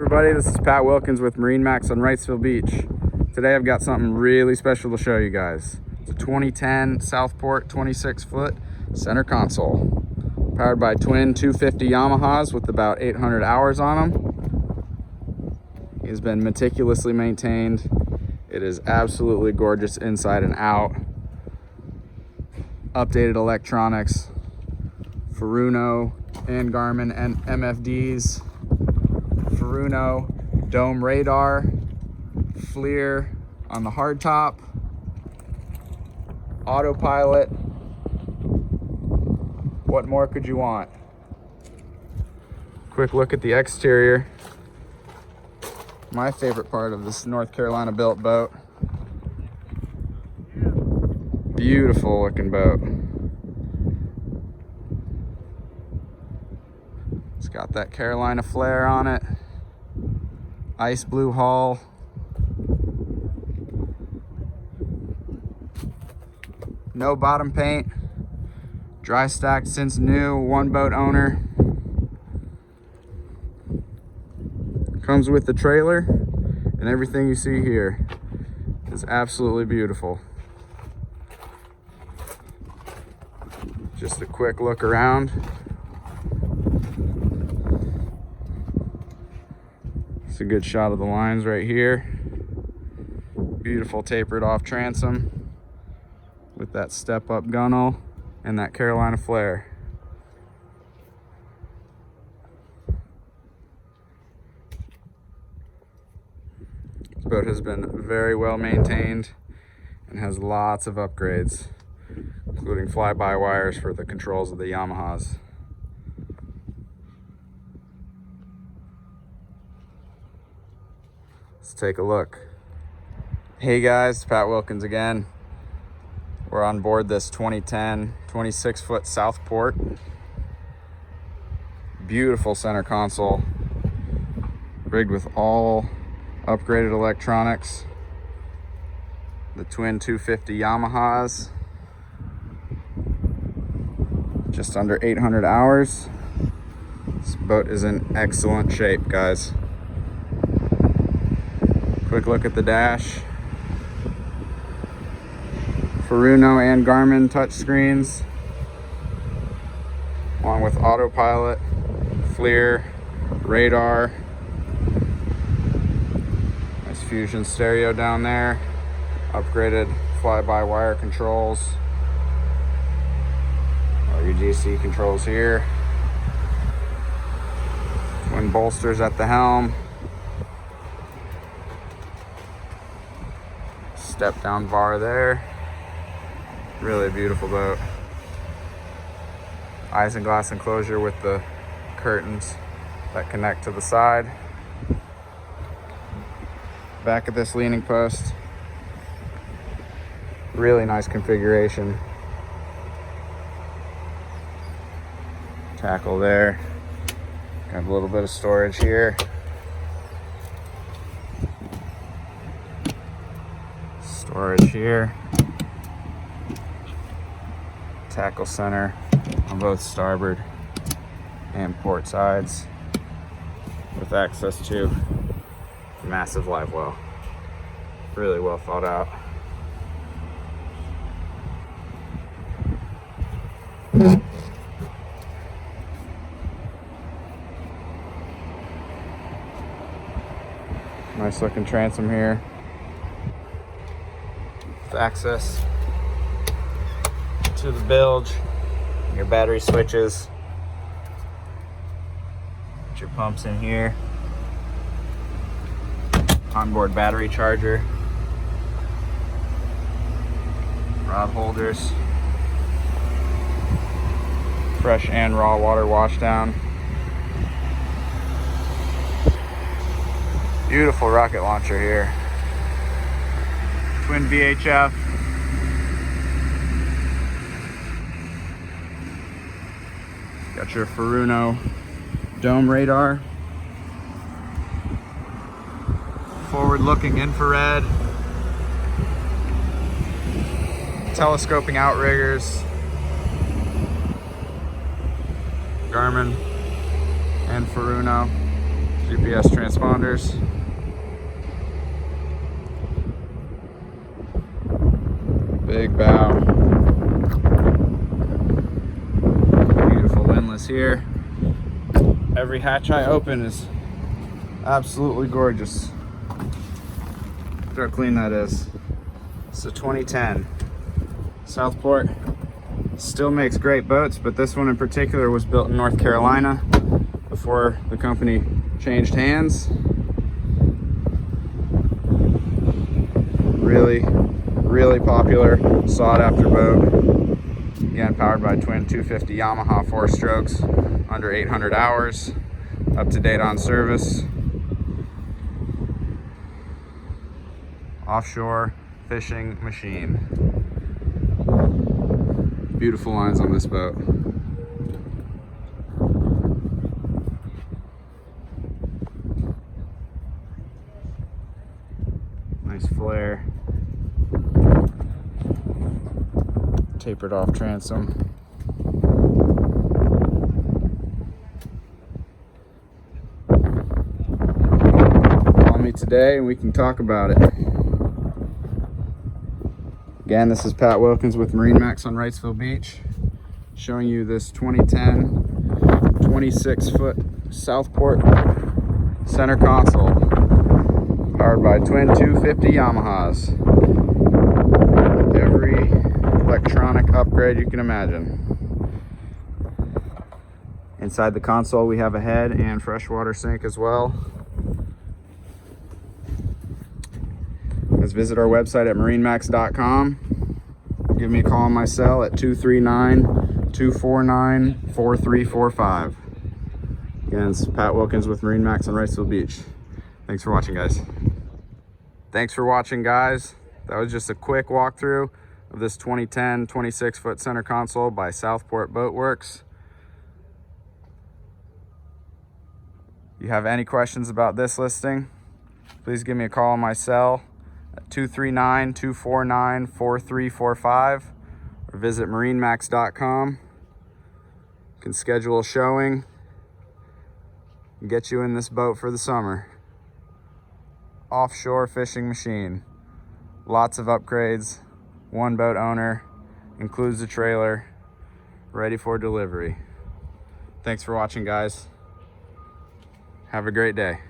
Everybody, this is Pat Wilkins with MarineMax on Wrightsville Beach. Today I've got something really special to show you guys. It's a 2010 Southport 26-foot center console, powered by twin 250 Yamahas with about 800 hours on them. It has been meticulously maintained. It is absolutely gorgeous inside and out. Updated electronics, Furuno and Garmin and MFDs. Furuno dome radar, FLIR on the hardtop, autopilot. What more could you want? Quick look at the exterior. My favorite part of this North Carolina built boat. Beautiful looking boat. It's got that Carolina flare on it. Ice blue hull. No bottom paint. Dry stacked since new, one boat owner. Comes with the trailer, and everything you see here is absolutely beautiful. Just a quick look around. A good shot of the lines right here. Beautiful tapered off transom with that step up gunnel and that Carolina flare. This boat has been very well maintained and has lots of upgrades, including fly-by wires for the controls of the Yamahas. Let's take a look. Hey guys, Pat Wilkins again. We're on board this 2010 26-foot Southport. Beautiful center console, rigged with all upgraded electronics. The twin 250 Yamahas. Just under 800 hours. This boat is in excellent shape, guys. Quick look at the dash. Furuno and Garmin touchscreens, along with autopilot, FLIR, radar. Nice Fusion stereo down there. Upgraded fly-by-wire controls. All your DC controls here. Twin bolsters at the helm. Step down bar there. Really beautiful boat. Isinglass enclosure with the curtains that connect to the side. Back of this leaning post. Really nice configuration. Tackle there. Got a little bit of storage here. Storage here. Tackle center on both starboard and port sides, with access to a massive live well. Really well thought out. Nice looking transom here. Access to the bilge, your battery switches, put your pumps in here, onboard battery charger, rod holders, fresh and raw water washdown, beautiful rocket launcher here. Twin VHF. Got your Furuno dome radar. Forward-looking infrared. Telescoping outriggers. Garmin and Furuno. GPS transponders. Big bow. Beautiful windlass here. Every hatch I open is absolutely gorgeous. Look how clean that is. It's a 2010 Southport. Still makes great boats, but this one in particular was built in North Carolina before the company changed hands. Really popular, sought after boat. Again, powered by twin 250 Yamaha 4-strokes, under 800 hours, up to date on service. Offshore fishing machine. Beautiful lines on this boat. Nice flare. Tapered off transom. Call me today and we can talk about it. Again, this is Pat Wilkins with MarineMax on Wrightsville Beach, showing you this 2010 26-foot Southport center console, powered by twin 250 Yamahas. Every electronic upgrade you can imagine. Inside the console we have a head and freshwater sink as well. Let's visit our website at marinemax.com. Give me a call on my cell at 239-249-4345. Again, it's Pat Wilkins with MarineMax on Wrightsville Beach. Thanks for watching, guys. That was just a quick walkthrough of this 2010 26-foot center console by Southport Boat Works. If you have any questions about this listing, please give me a call on my cell at 239-249-4345 or visit marinemax.com. You can schedule a showing and get you in this boat for the summer. Offshore fishing machine. Lots of upgrades. One boat owner. Includes a trailer. Ready for delivery. Thanks for watching, guys. Have a great day.